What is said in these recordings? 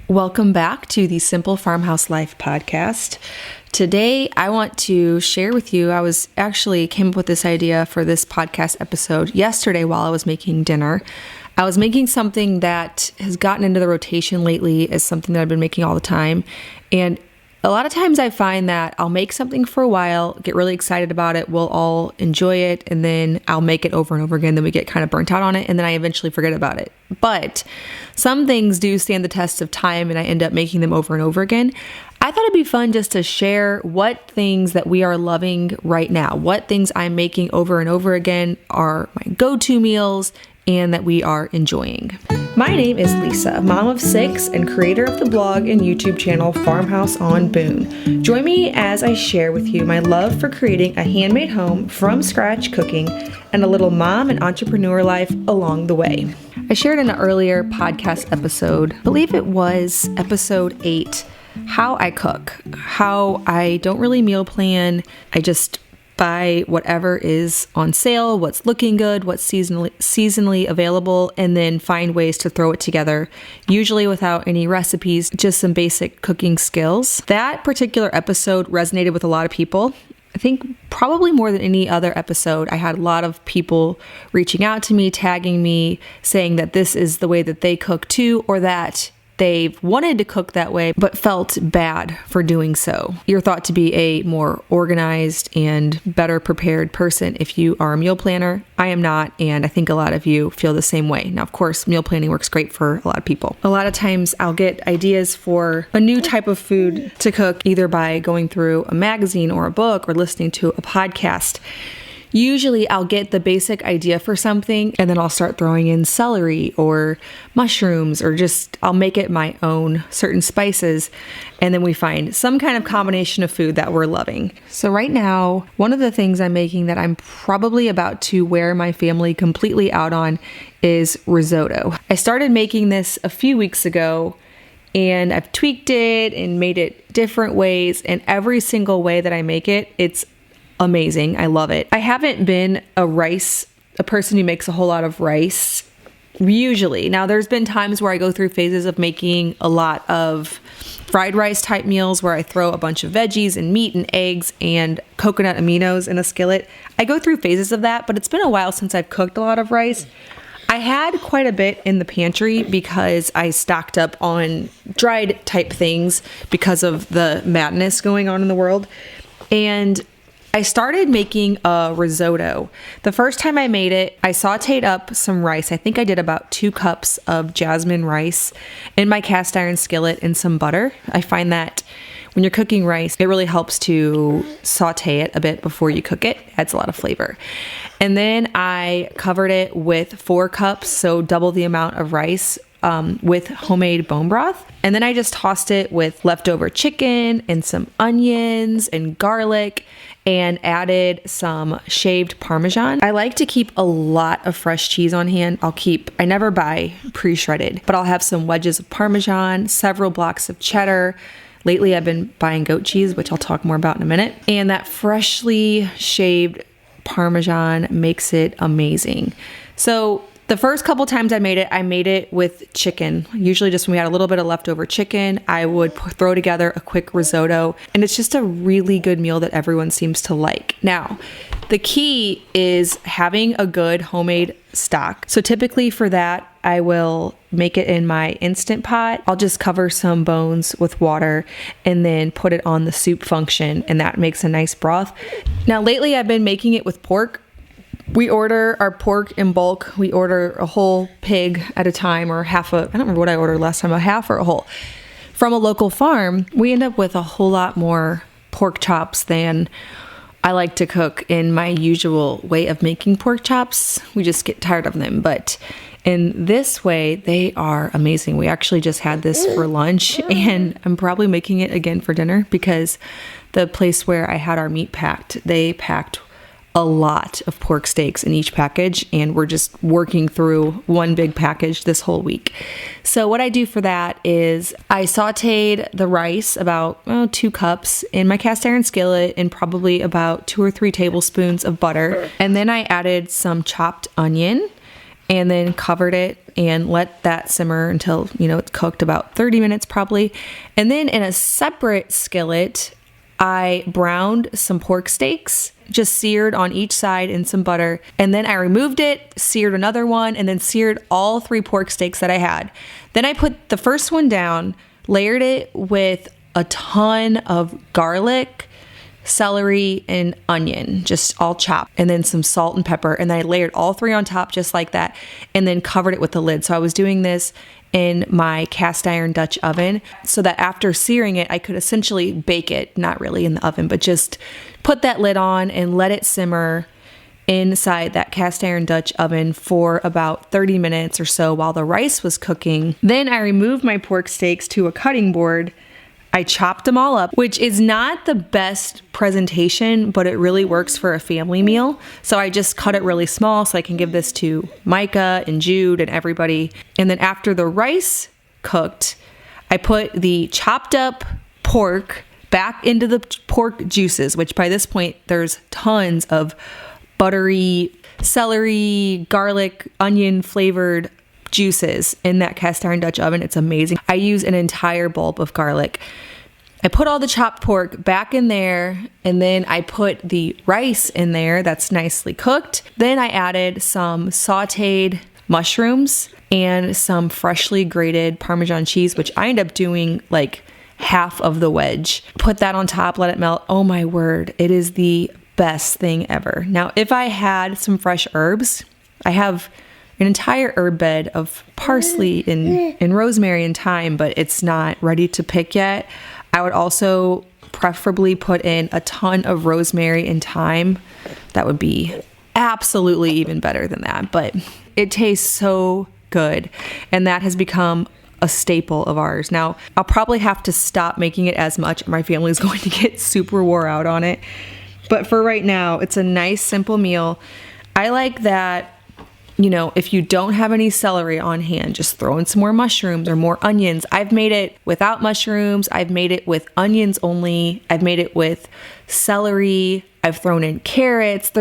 Welcome back to the Simple Farmhouse Life podcast. Today, I want to share with you, I came up with this idea for this podcast episode yesterday while I was making dinner. I was making something that has gotten into the rotation lately as something that I've been making all the time. And a lot of times I find that I'll make something for a while, get really excited about it, we'll all enjoy it, and then I'll make it over and over again. Then we get kind of burnt out on it, and then I eventually forget about it. But some things do stand the test of time, and I end up making them over and over again. I thought it'd be fun just to share what things that we are loving right now, what things I'm making over and over again are my go-to meals and that we are enjoying. My name is Lisa, mom of 6 and creator of the blog and YouTube channel Farmhouse on Boone. Join me as I share with you my love for creating a handmade home from scratch cooking and a little mom and entrepreneur life along the way. I shared in an earlier podcast episode, I believe it was episode 8, how I cook, how I don't really meal plan. I just buy whatever is on sale, what's looking good, what's seasonally available, and then find ways to throw it together, usually without any recipes, just some basic cooking skills. That particular episode resonated with a lot of people. I think probably more than any other episode, I had a lot of people reaching out to me, tagging me, saying that this is the way that they cook too, or that they've wanted to cook that way, but felt bad for doing so. You're thought to be a more organized and better prepared person if you are a meal planner. I am not, and I think a lot of you feel the same way. Now, of course, meal planning works great for a lot of people. A lot of times I'll get ideas for a new type of food to cook, either by going through a magazine or a book or listening to a podcast. Usually I'll get the basic idea for something and then I'll start throwing in celery or mushrooms or just I'll make it my own, certain spices, and then we find some kind of combination of food that we're loving. So right now, one of the things I'm making that I'm probably about to wear my family completely out on is risotto. I started making this a few weeks ago and I've tweaked it and made it different ways, and every single way that I make it, it's amazing. I love it. I haven't been a person who makes a whole lot of rice usually. Now, there's been times where I go through phases of making a lot of fried rice type meals where I throw a bunch of veggies and meat and eggs and coconut aminos in a skillet. I go through phases of that, but it's been a while since I've cooked a lot of rice. I had quite a bit in the pantry because I stocked up on dried type things because of the madness going on in the world. And I started making a risotto. The first time I made it, I sauteed up some rice. I think I did about 2 cups of jasmine rice in my cast iron skillet and some butter. I find that when you're cooking rice, it really helps to saute it a bit before you cook it. It adds a lot of flavor. And then I covered it with 4 cups, so double the amount of rice, with homemade bone broth. And then I just tossed it with leftover chicken and some onions and garlic and added some shaved Parmesan. I like to keep a lot of fresh cheese on hand. I never buy pre-shredded, but I'll have some wedges of Parmesan, several blocks of cheddar. Lately, I've been buying goat cheese, which I'll talk more about in a minute. And that freshly shaved Parmesan makes it amazing. So the first couple times I made it with chicken. Usually just when we had a little bit of leftover chicken, I would throw together a quick risotto, and it's just a really good meal that everyone seems to like. Now, the key is having a good homemade stock. So typically for that, I will make it in my Instant Pot. I'll just cover some bones with water and then put it on the soup function, and that makes a nice broth. Now, lately I've been making it with pork. We order our pork in bulk. We order a whole pig at a time, or I don't remember what I ordered last time, a half or a whole. From a local farm, we end up with a whole lot more pork chops than I like to cook in my usual way of making pork chops. We just get tired of them, but in this way, they are amazing. We actually just had this for lunch, and I'm probably making it again for dinner because the place where I had our meat packed, they packed a lot of pork steaks in each package, and we're just working through one big package this whole week. So what I do for that is I sauteed the rice about 2 cups in my cast iron skillet and probably about 2 or 3 tablespoons of butter. And then I added some chopped onion and then covered it and let that simmer until, it's cooked about 30 minutes probably. And then in a separate skillet, I browned some pork steaks, just seared on each side in some butter. And then I removed it, seared another one, and then seared all 3 pork steaks that I had. Then I put the first one down, layered it with a ton of garlic, celery, and onion, just all chopped, and then some salt and pepper. And then I layered all 3 on top just like that, and then covered it with the lid. So I was doing this in my cast iron Dutch oven so that after searing it, I could essentially bake it, not really in the oven, but just put that lid on and let it simmer inside that cast iron Dutch oven for about 30 minutes or so while the rice was cooking. Then I removed my pork steaks to a cutting board. I chopped them all up, which is not the best presentation, but it really works for a family meal. So I just cut it really small so I can give this to Micah and Jude and everybody. And then after the rice cooked, I put the chopped up pork back into the pork juices, which by this point there's tons of buttery, celery, garlic, onion flavored juices in that cast iron Dutch oven. It's amazing. I use an entire bulb of garlic. I put all the chopped pork back in there, and then I put the rice in there that's nicely cooked. Then I added some sauteed mushrooms and some freshly grated Parmesan cheese, which I end up doing like half of the wedge. Put that on top, let it melt. Oh my word, it is the best thing ever. Now, if I had some fresh herbs, I have an entire herb bed of parsley and rosemary and thyme, but it's not ready to pick yet. I would also preferably put in a ton of rosemary and thyme. That would be absolutely even better than that, but it tastes so good. And that has become a staple of ours. Now, I'll probably have to stop making it as much. My family is going to get super wore out on it. But for right now, it's a nice, simple meal. I like that, if you don't have any celery on hand, just throw in some more mushrooms or more onions. I've made it without mushrooms. I've made it with onions only. I've made it with celery. I've thrown in carrots.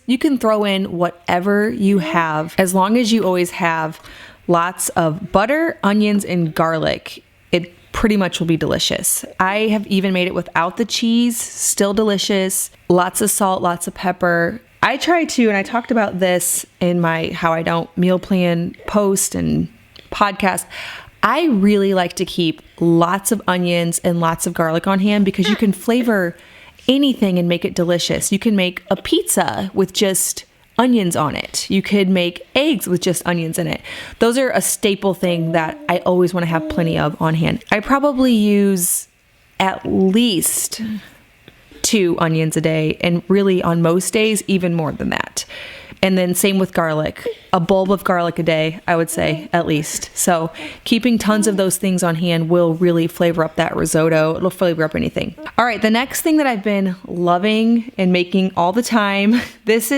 You can throw in whatever you have, as long as you always have lots of butter, onions, and garlic. It pretty much will be delicious. I have even made it without the cheese, still delicious. Lots of salt, lots of pepper. I try to, and I talked about this in my How I Don't Meal Plan post and podcast. I really like to keep lots of onions and lots of garlic on hand because you can flavor anything and make it delicious. You can make a pizza with just onions on it. You could make eggs with just onions in it. Those are a staple thing that I always want to have plenty of on hand. I probably use at least 2 onions a day, and really on most days, even more than that. And then same with garlic, a bulb of garlic a day, I would say at least. So keeping tons of those things on hand will really flavor up that risotto. It'll flavor up anything. All right, the next thing that I've been loving and making all the time, this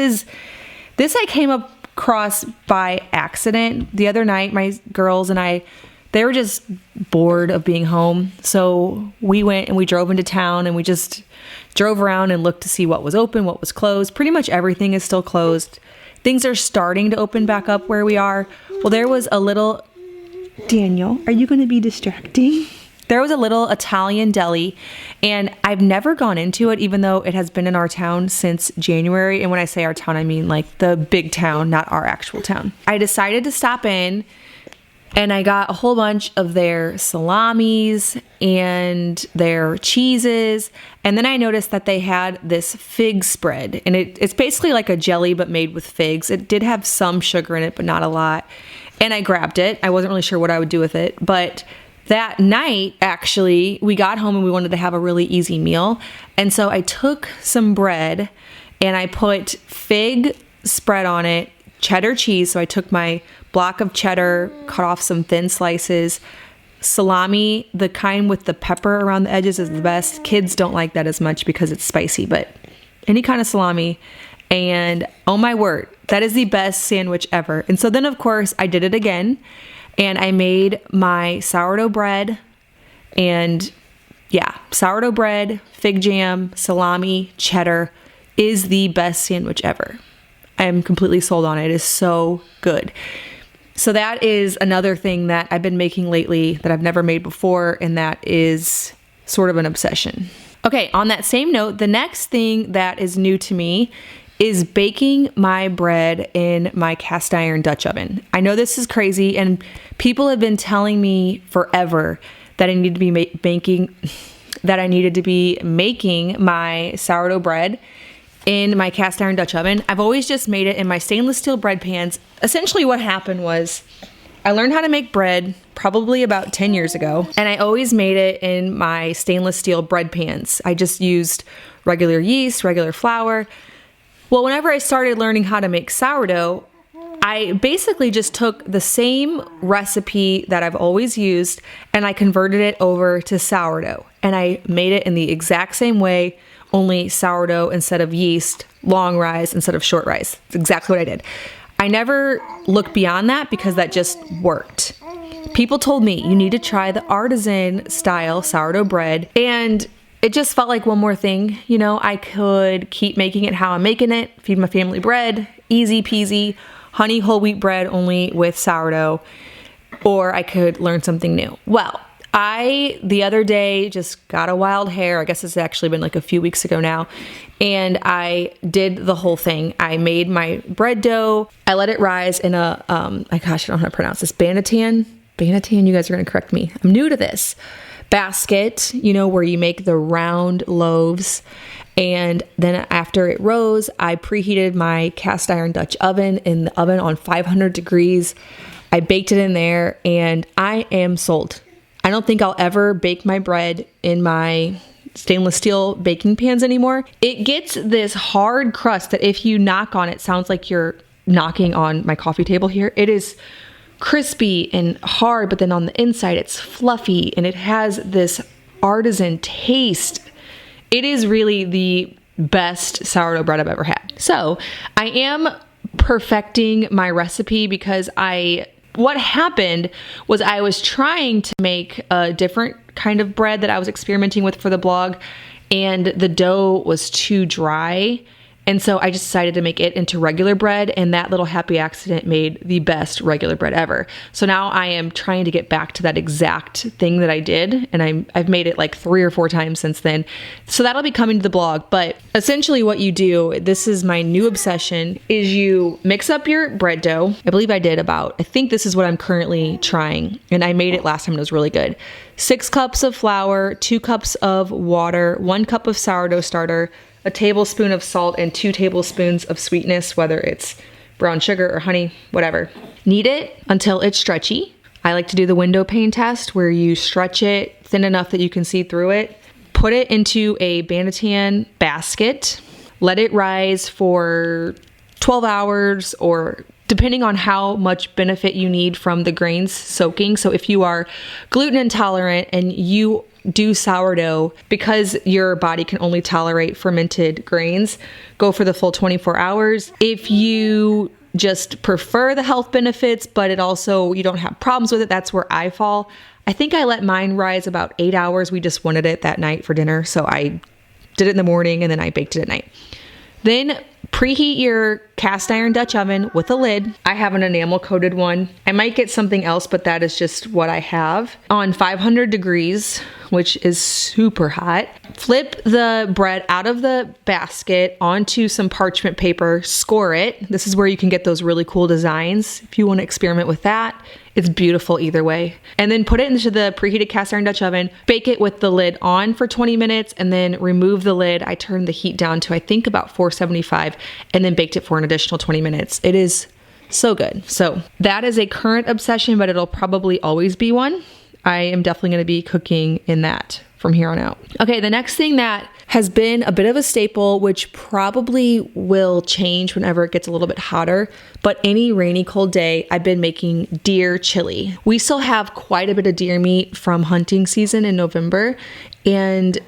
I came across by accident. The other night, my girls and I, they were just bored of being home. So we went and we drove into town and we just drove around and looked to see what was open, what was closed. Pretty much everything is still closed. Things are starting to open back up where we are. Well, there was a little... Daniel, are you going to be distracting? There was a little Italian deli, and I've never gone into it, even though it has been in our town since January. And when I say our town, I mean like the big town, not our actual town. I decided to stop in, and I got a whole bunch of their salamis and their cheeses. And then I noticed that they had this fig spread, and it's basically like a jelly, but made with figs. It did have some sugar in it, but not a lot. And I grabbed it. I wasn't really sure what I would do with it, but that night, actually, we got home and we wanted to have a really easy meal. And so I took some bread and I put fig spread on it, cheddar cheese. So I took my block of cheddar, cut off some thin slices, salami, the kind with the pepper around the edges is the best. Kids don't like that as much because it's spicy, but any kind of salami. And oh my word, that is the best sandwich ever. And so then, of course, I did it again. And I made my sourdough bread, and sourdough bread, fig jam, salami, cheddar is the best sandwich ever. I'm completely sold on it. It is so good. So that is another thing that I've been making lately that I've never made before, and that is sort of an obsession. Okay, on that same note, the next thing that is new to me is baking my bread in my cast iron Dutch oven. I know this is crazy, and people have been telling me forever that I need to be making my sourdough bread in my cast iron Dutch oven. I've always just made it in my stainless steel bread pans. Essentially what happened was I learned how to make bread probably about 10 years ago, and I always made it in my stainless steel bread pans. I just used regular yeast, regular flour. Well, whenever I started learning how to make sourdough, I basically just took the same recipe that I've always used and I converted it over to sourdough. And I made it in the exact same way, only sourdough instead of yeast, long rise instead of short rise. That's exactly what I did. I never looked beyond that because that just worked. People told me you need to try the artisan style sourdough bread, and it just felt like one more thing. You know, I could keep making it how I'm making it, feed my family bread, easy peasy, honey whole wheat bread only with sourdough, or I could learn something new. Well, the other day just got a wild hair. I guess it's actually been like a few weeks ago now. And I did the whole thing. I made my bread dough. I let it rise in a, I don't know how to pronounce this. Banatan, you guys are going to correct me. I'm new to this. Basket, you know, where you make the round loaves. And then after it rose, I preheated my cast iron Dutch oven in the oven on 500 degrees. I baked it in there and I am sold. I don't think I'll ever bake my bread in my stainless steel baking pans anymore. It gets this hard crust that if you knock on it, sounds like you're knocking on my coffee table here. It is crispy and hard, but then on the inside it's fluffy and it has this artisan taste. It is really the best sourdough bread I've ever had. So I am perfecting my recipe because what happened was I was trying to make a different kind of bread that I was experimenting with for the blog, and the dough was too dry. And so I just decided to make it into regular bread, and that little happy accident made the best regular bread ever. So now I am trying to get back to that exact thing that I did, and I've made it like 3 or 4 times since then. So that'll be coming to the blog. But essentially what you do, this is my new obsession, is you mix up your bread dough. I believe I think this is what I'm currently trying, and I made it last time and it was really good. 6 cups of flour, 2 cups of water, 1 cup of sourdough starter, a tablespoon of salt, and 2 tablespoons of sweetness, whether it's brown sugar or honey, whatever. Knead it until it's stretchy. I like to do the Windowpane test where you stretch it thin enough that you can see through it. Put it into a Banatan basket. Let it rise for 12 hours, or depending on how much benefit you need from the grains soaking. So if you are gluten intolerant and you do sourdough, because your body can only tolerate fermented grains, go for the full 24 hours. If you just prefer the health benefits, but you don't have problems with it, that's where I fall. I think I let mine rise about 8 hours. We just wanted it that night for dinner, so I did it in the morning and then I baked it at night. Then preheat your cast iron Dutch oven with a lid. I have an enamel coated one. I might get something else, but that is just what I have. On 500 degrees, which is super hot. Flip the bread out of the basket onto some parchment paper, score it. This is where you can get those really cool designs. If you want to experiment with that, it's beautiful either way. And then put it into the preheated cast iron Dutch oven, bake it with the lid on for 20 minutes, and then remove the lid. I turned the heat down to, I think, about 475, and then baked it for an additional 20 minutes. It is so good. So that is a current obsession, but it'll probably always be one. I am definitely going to be cooking in that from here on out. Okay, the next thing that has been a bit of a staple, which probably will change whenever it gets a little bit hotter, but any rainy, cold day, I've been making deer chili. We still have quite a bit of deer meat from hunting season in November, and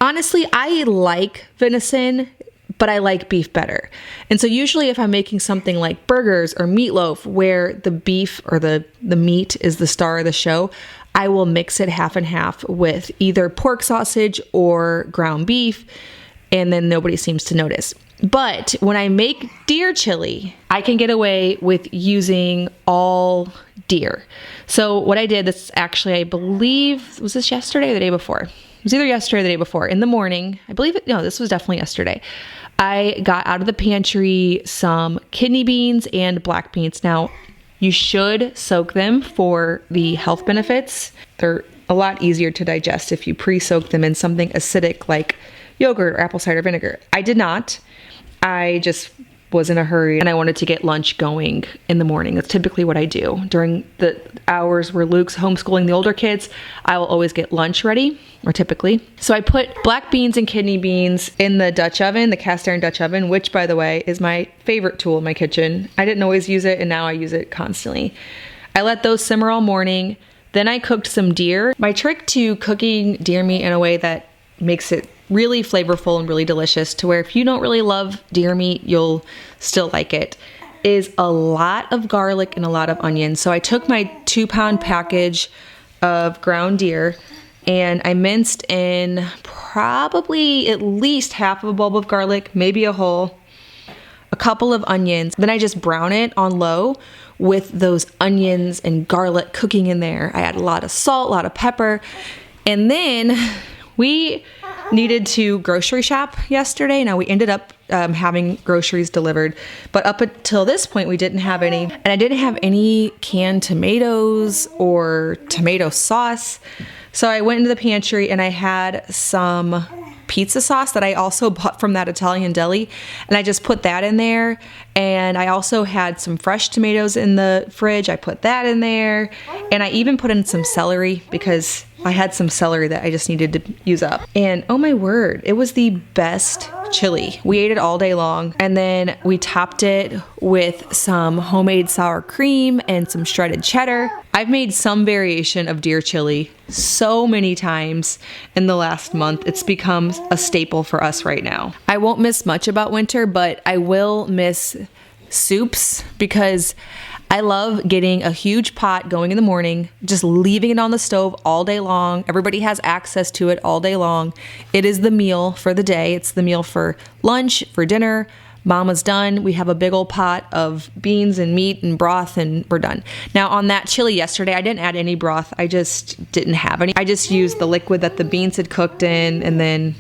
honestly, I like venison, but I like beef better. And so usually if I'm making something like burgers or meatloaf where the beef or the meat is the star of the show, I will mix it half and half with either pork sausage or ground beef. and then nobody seems to notice. But when I make deer chili, I can get away with using all deer. So what I did, this actually, I believe, was this yesterday or the day before? It was either yesterday or the day before. In the morning, I believe it, no, this was definitely yesterday. I got out of the pantry some kidney beans and black beans. Now, you should soak them for the health benefits. They're a lot easier to digest if you pre-soak them in something acidic like yogurt or apple cider vinegar. I did not. I just was in a hurry and I wanted to get lunch going in the morning. That's typically what I do. During the hours where Luke's homeschooling the older kids, I will always get lunch ready, or typically. So I put black beans and kidney beans in the Dutch oven, the cast iron Dutch oven, which, by the way, is my favorite tool in my kitchen. I didn't always use it, and now I use it constantly. I let those simmer all morning. Then I cooked some deer. My trick to cooking deer meat in a way that makes it really flavorful and really delicious, to where if you don't really love deer meat, you'll still like it, is a lot of garlic and a lot of onions. So I took my 2-pound package of ground deer and I minced in probably at least half of a bulb of garlic, maybe a whole, a couple of onions. Then I just brown it on low with those onions and garlic cooking in there. I add a lot of salt, a lot of pepper, and then we needed to grocery shop yesterday. Now we ended up having groceries delivered, but up until this point we didn't have any, and I didn't have any canned tomatoes or tomato sauce. So I went into the pantry and I had some pizza sauce that I also bought from that Italian deli, and I just put that in there. And I also had some fresh tomatoes in the fridge. I put that in there, and I even put in some celery because I had some celery that I just needed to use up. And oh my word, it was the best chili. We ate it all day long, and then we topped it with some homemade sour cream and some shredded cheddar. I've made some variation of deer chili so many times in the last month. It's become a staple for us right now. I won't miss much about winter, but I will miss soups because I love getting a huge pot going in the morning, just leaving it on the stove all day long. Everybody has access to it all day long. It is the meal for the day. It's the meal for lunch, for dinner. Mama's done. We have a big old pot of beans and meat and broth, and we're done. Now on that chili yesterday, I didn't add any broth. I just didn't have any. I just used the liquid that the beans had cooked in, and then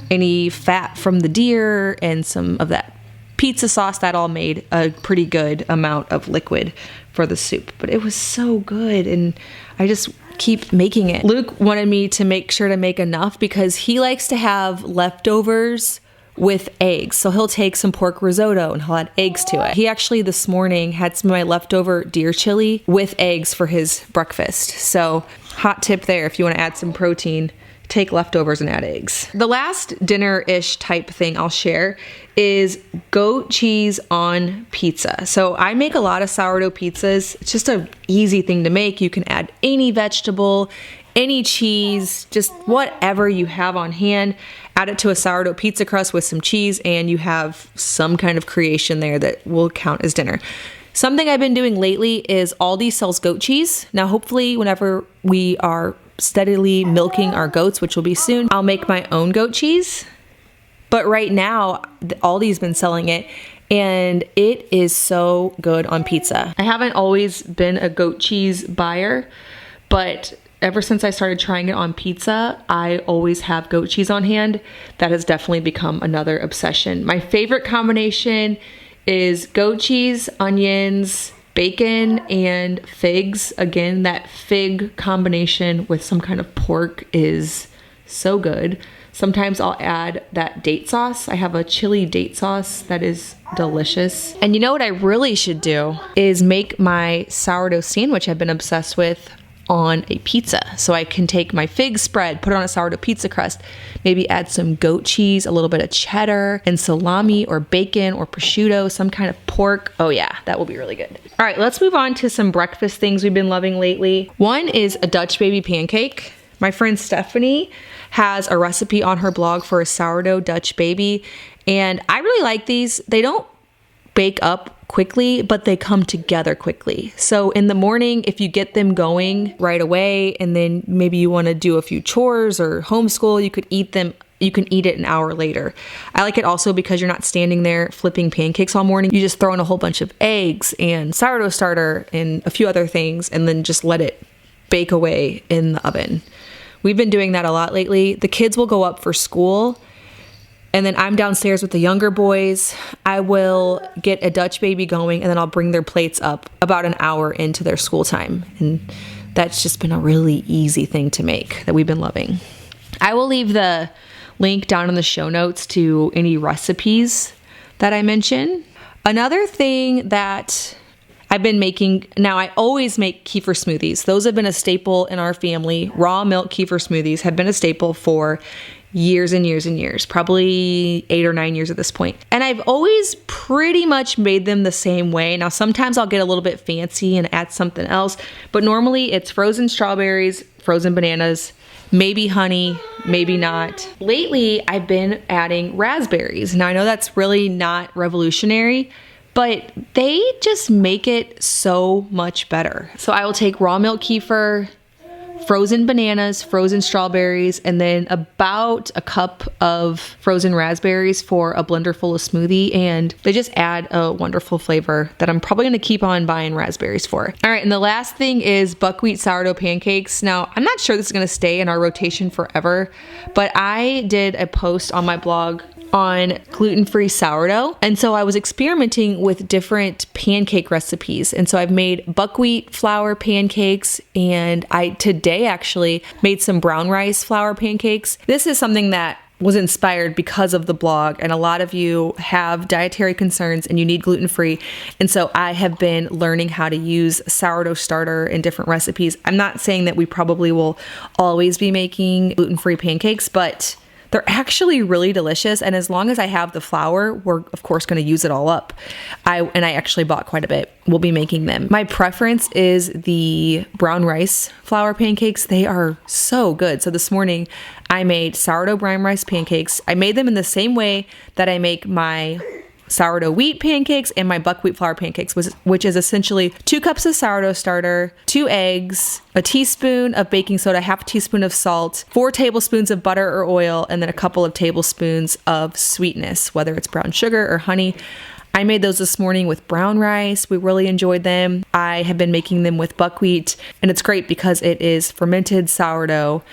any fat from the deer and some of that pizza sauce. That all made a pretty good amount of liquid for the soup, but it was so good, and I just keep making it. Luke wanted me to make sure to make enough because he likes to have leftovers with eggs. So he'll take some pork risotto and he'll add eggs to it. He actually this morning had some of my leftover deer chili with eggs for his breakfast. So hot tip there, if you want to add some protein, take leftovers and add eggs. The last dinner-ish type thing I'll share is goat cheese on pizza. So I make a lot of sourdough pizzas. It's just an easy thing to make. You can add any vegetable, any cheese, just whatever you have on hand. Add it to a sourdough pizza crust with some cheese, and you have some kind of creation there that will count as dinner. Something I've been doing lately is Aldi sells goat cheese. Now, hopefully, whenever we are steadily milking our goats, which will be soon, I'll make my own goat cheese. But right now, Aldi's been selling it, and it is so good on pizza. I haven't always been a goat cheese buyer, but ever since I started trying it on pizza, I always have goat cheese on hand. That has definitely become another obsession. My favorite combination is goat cheese, onions, bacon, and figs. Again, that fig combination with some kind of pork is so good. Sometimes I'll add that date sauce. I have a chili date sauce that is delicious. And you know what I really should do is make my sourdough sandwich I've been obsessed with on a pizza. So I can take my fig spread, put it on a sourdough pizza crust, maybe add some goat cheese, a little bit of cheddar, and salami or bacon or prosciutto, some kind of pork. Oh yeah, that will be really good. All right, let's move on to some breakfast things we've been loving lately. One is a Dutch baby pancake. My friend Stephanie has a recipe on her blog for a sourdough Dutch baby, and I really like these. They don't bake up quickly, but they come together quickly. So in the morning, if you get them going right away, and then maybe you want to do a few chores or homeschool, you could eat them you can eat it an hour later. I like it also because you're not standing there flipping pancakes all morning. You just throw in a whole bunch of eggs and sourdough starter and a few other things, and then just let it bake away in the oven. We've been doing that a lot lately. The kids will go up for school, and then I'm downstairs with the younger boys. I will get a Dutch baby going, and then I'll bring their plates up about an hour into their school time. And that's just been a really easy thing to make that we've been loving. I will leave the link down in the show notes to any recipes that I mention. Another thing that I've been making, now I always make kefir smoothies. Those have been a staple in our family. Raw milk kefir smoothies have been a staple for years and years and years, probably 8 or 9 years at this point. And I've always pretty much made them the same way. Now, sometimes I'll get a little bit fancy and add something else, but normally it's frozen strawberries, frozen bananas, maybe honey, maybe not. Lately, I've been adding raspberries. Now, I know that's really not revolutionary, but they just make it so much better. So I will take raw milk kefir, frozen bananas, frozen strawberries, and then about a cup of frozen raspberries for a blender full of smoothie. And they just add a wonderful flavor that I'm probably going to keep on buying raspberries for. All right. And the last thing is buckwheat sourdough pancakes. Now, I'm not sure this is going to stay in our rotation forever, but I did a post on my blog on gluten-free sourdough. And so I was experimenting with different pancake recipes. And so I've made buckwheat flour pancakes, and I today actually made some brown rice flour pancakes. This is something that was inspired because of the blog, and a lot of you have dietary concerns and you need gluten-free. And so I have been learning how to use sourdough starter in different recipes. I'm not saying that we probably will always be making gluten-free pancakes, but they're actually really delicious. And as long as I have the flour, we're of course going to use it all up. I actually bought quite a bit. We'll be making them. My preference is the brown rice flour pancakes. They are so good. So this morning I made sourdough brown rice pancakes. I made them in the same way that I make my sourdough wheat pancakes and my buckwheat flour pancakes, which is essentially 2 cups of sourdough starter, 2 eggs, a teaspoon of baking soda, half a teaspoon of salt, 4 tablespoons of butter or oil, and then a couple of tablespoons of sweetness, whether it's brown sugar or honey. I made those this morning with brown rice. We really enjoyed them. I have been making them with buckwheat, and it's great because it is fermented sourdough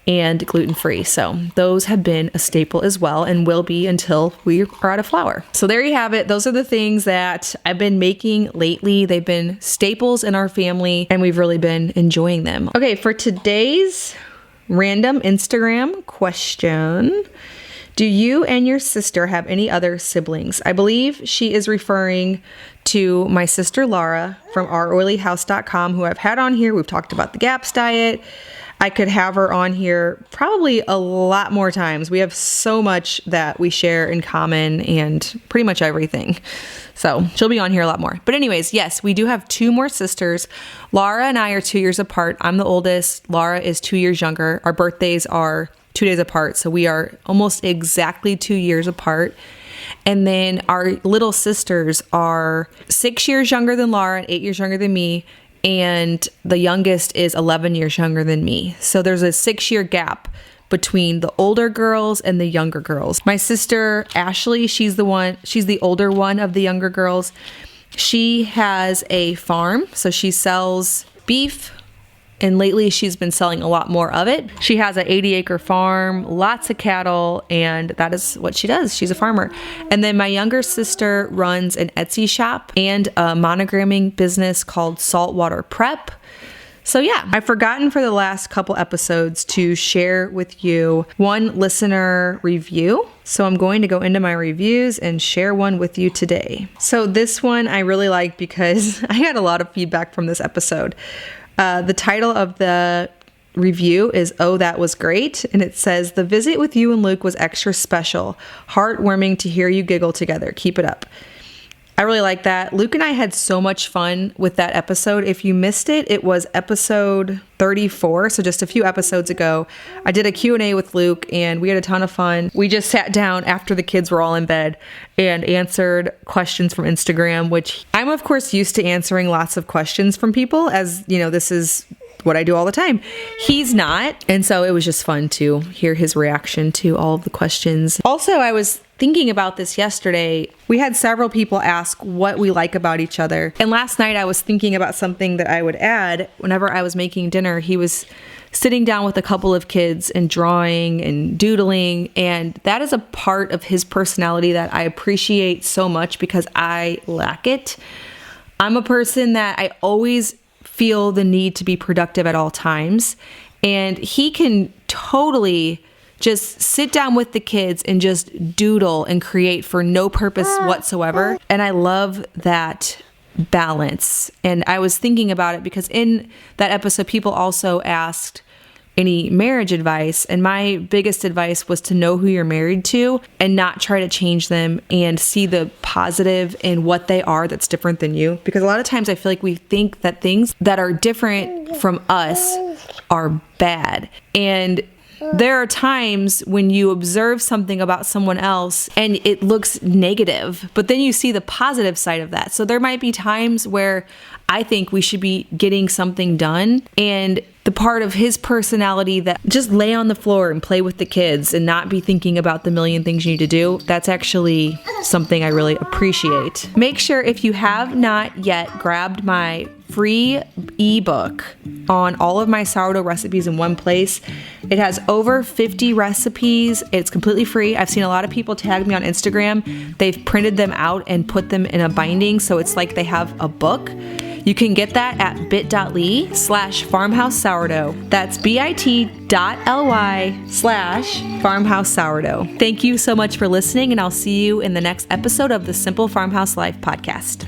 and gluten-free. So those have been a staple as well, and will be until we are out of flour. So there you have it. Those are the things that I've been making lately. They've been staples in our family, and we've really been enjoying them. Okay, for today's random Instagram question, do you and your sister have any other siblings? I believe she is referring to my sister Laura from ouroilyhouse.com, who I've had on here. We've talked about the GAPS diet. I could have her on here probably a lot more times. We have so much that we share in common and pretty much everything. So she'll be on here a lot more. But anyways, yes, we do have 2 more sisters. Laura and I are 2 years apart. I'm the oldest. Laura is 2 years younger. Our birthdays are 2 days apart. So we are almost exactly 2 years apart. And then our little sisters are 6 years younger than Laura and 8 years younger than me. And the youngest is 11 years younger than me. So there's a 6-year gap between the older girls and the younger girls. My sister, Ashley, she's the older one of the younger girls. She has a farm, so she sells beef, and lately she's been selling a lot more of it. She has an 80-acre farm, lots of cattle, and that is what she does. She's a farmer. And then my younger sister runs an Etsy shop and a monogramming business called Saltwater Prep. So yeah, I've forgotten for the last couple episodes to share with you one listener review. So I'm going to go into my reviews and share one with you today. So this one I really like because I had a lot of feedback from this episode. The title of the review is "Oh, That Was Great," and it says, "The visit with you and Luke was extra special. Heartwarming to hear you giggle together. Keep it up." I really like that. Luke and I had so much fun with that episode. If you missed it, it was episode 34, so just a few episodes ago. I did a Q&A with Luke, and we had a ton of fun. We just sat down after the kids were all in bed and answered questions from Instagram, which I'm, of course, used to answering lots of questions from people, as, you know, this is what I do all the time. He's not. And so it was just fun to hear his reaction to all of the questions. Also, I was thinking about this yesterday. We had several people ask what we like about each other. And last night I was thinking about something that I would add. Whenever I was making dinner, he was sitting down with a couple of kids and drawing and doodling. And that is a part of his personality that I appreciate so much because I lack it. I'm a person that I always feel the need to be productive at all times. And he can totally just sit down with the kids and just doodle and create for no purpose whatsoever. And I love that balance. And I was thinking about it because in that episode, people also asked any marriage advice. And my biggest advice was to know who you're married to and not try to change them and see the positive in what they are that's different than you. Because a lot of times I feel like we think that things that are different from us are bad. And there are times when you observe something about someone else and it looks negative, but then you see the positive side of that. So there might be times where I think we should be getting something done, and the part of his personality that just lay on the floor and play with the kids and not be thinking about the million things you need to do, that's actually something I really appreciate. Make sure if you have not yet grabbed my free ebook on all of my sourdough recipes in one place. It has over 50 recipes. It's completely free. I've seen a lot of people tag me on Instagram. They've printed them out and put them in a binding, so it's like they have a book. You can get that at bit.ly/farmhouse sourdough. That's bit.ly/farmhouse sourdough. Thank you so much for listening, and I'll see you in the next episode of the Simple Farmhouse Life podcast.